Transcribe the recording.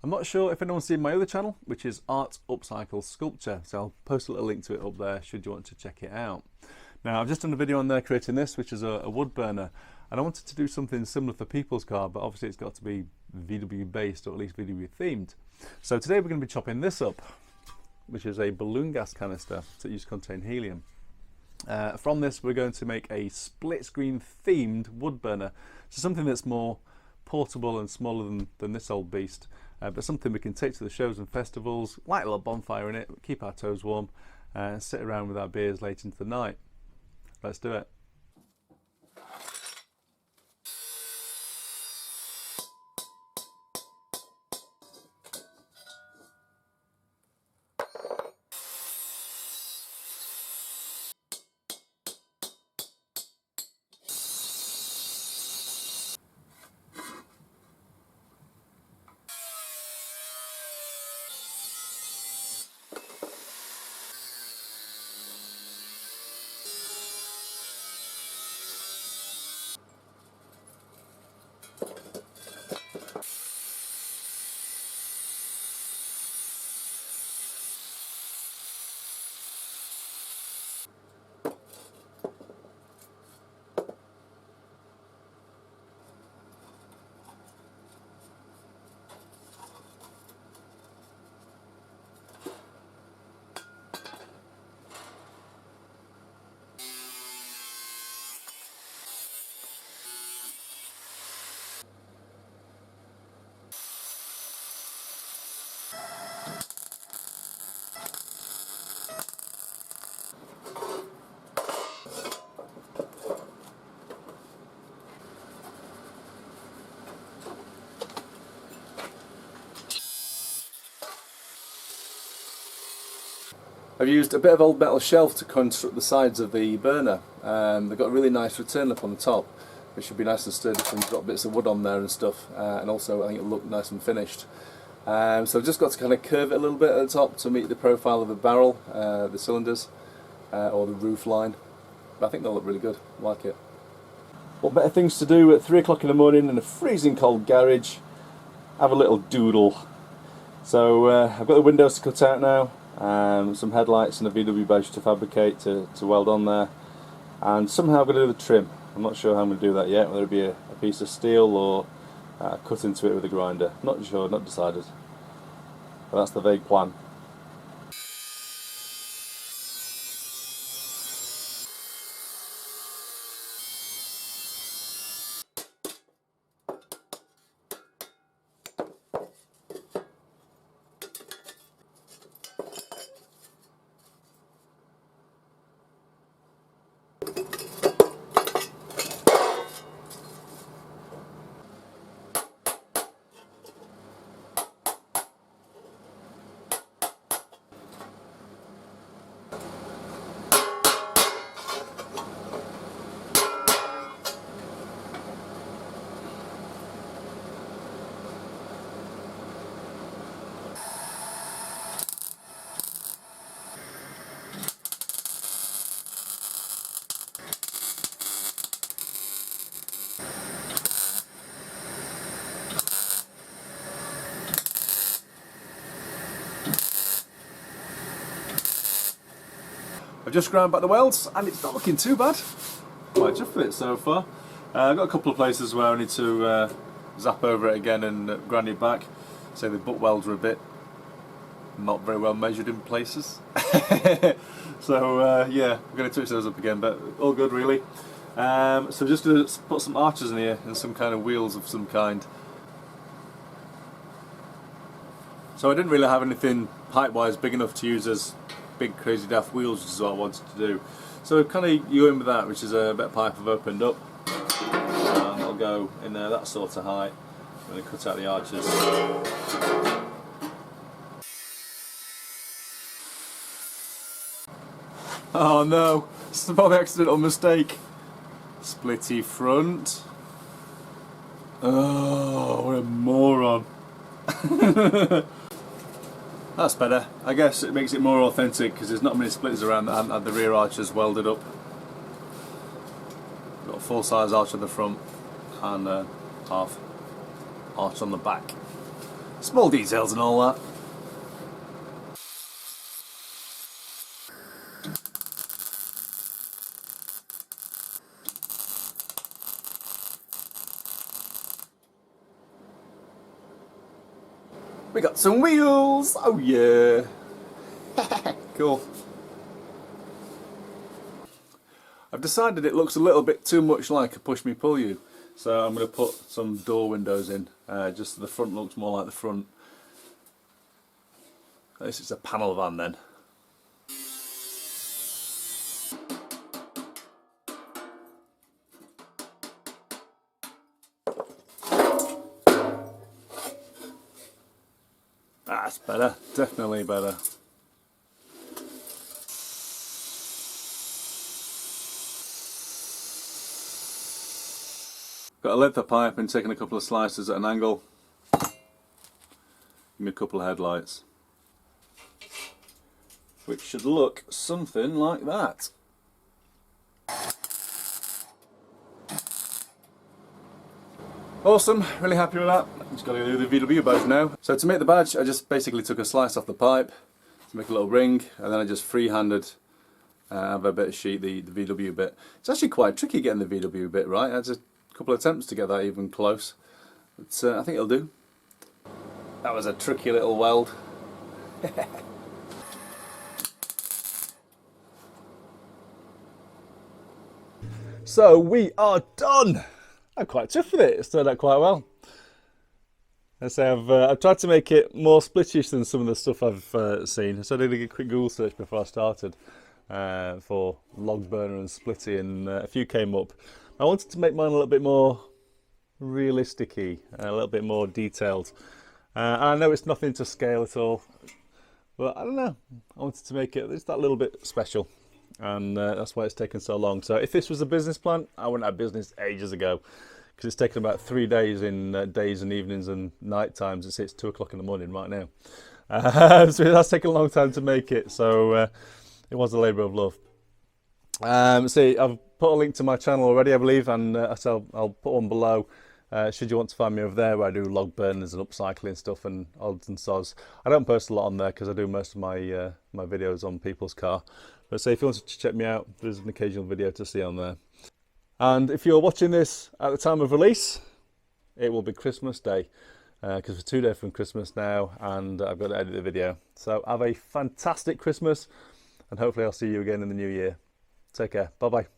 I'm not sure if anyone's seen my other channel, which is Art Upcycle Sculpture, so I'll post a little link to it up there should you want to check it out. Now, I've just done a video on there creating this, which is a wood burner, and I wanted to do something similar for people's car, but obviously it's got to be VW based, or at least VW themed. So today we're going to be chopping this up, which is a balloon gas canister that used to contain helium. From this we're going to make a split screen themed wood burner, so something that's more portable and smaller than this old beast, but something we can take to the shows and festivals, light a little bonfire in it, keep our toes warm, and sit around with our beers late into the night. Let's do it. I've used a bit of old metal shelf to construct the sides of the burner. They've got a really nice return lip on the top, which should be nice and sturdy, and you've got bits of wood on there and stuff, and also I think it'll look nice and finished. So I've just got to kind of curve it a little bit at the top to meet the profile of the barrel, the cylinders, or the roof line. But I think they'll look really good. I like it. What better things to do at 3 o'clock in the morning in a freezing cold garage? Have a little doodle. So I've got the windows to cut out now. Some headlights and a VW badge to fabricate to weld on there, and somehow I'm going to do the trim. I'm not sure how I'm going to do that yet, whether it be a piece of steel or cut into it with a grinder. Not sure, not decided, but that's the vague plan. I've just ground back the welds and it's not looking too bad. Quite chuffed with it so far. I've got a couple of places where I need to zap over it again and grind it back. So the butt welds are a bit not very well measured in places. So yeah, I'm going to touch those up again, but all good really. So I'm just going to put some arches in here and some kind of wheels of some kind. So I didn't really have anything height-wise big enough to use as big crazy daft wheels, which is what I wanted to do. So kind of go in with that, which is a bit of pipe I've opened up, and it'll go in there that sort of height. I'm going to cut out the arches. Oh no, this is probably an accidental mistake. Splitty front. Oh, what a moron. That's better. I guess it makes it more authentic because there's not many splitters around that haven't had the rear arches welded up. Got a full size arch on the front and half arch on the back. Small details and all that. We got some wheels! Oh yeah! Cool. I've decided it looks a little bit too much like a push me pull you, so I'm going to put some door windows in, just so the front looks more like the front. This is a panel van then. That's better, definitely better. Got a leather pipe and taken a couple of slices at an angle. Give me a couple of headlights, which should look something like that. Awesome, really happy with that. Just got to do the VW badge now. So to make the badge, I just basically took a slice off the pipe to make a little ring, and then I just freehanded have a bit of sheet, the VW bit. It's actually quite tricky getting the VW bit right. I had a couple of attempts to get that even close, but I think it'll do. That was a tricky little weld. So we are done. I'm quite chuffed with it. It's turned out quite well. As I say, I've tried to make it more splittish than some of the stuff I've seen. So I did a quick Google search before I started for log burner and splitty, and a few came up. I wanted to make mine a little bit more realistic-y, a little bit more detailed. And I know it's nothing to scale at all, but I don't know. I wanted to make it just that little bit special, and that's why it's taken so long. So if this was a business plan, I wouldn't have business ages ago, because it's taken about 3 days in days and evenings and night times. It's 2 o'clock in the morning right now. So that's taken a long time to make it, so it was a labour of love. See, I've put a link to my channel already, I believe, and so I'll put one below. Should you want to find me over there, where I do log burners and upcycling stuff and odds and sods. I don't post a lot on there because I do most of my my videos on people's car. But say if you wanted to check me out, there's an occasional video to see on there. And if you're watching this at the time of release, it will be Christmas Day, because we're 2 days from Christmas now, and I've got to edit the video. So have a fantastic Christmas, and hopefully I'll see you again in the new year. Take care. Bye bye.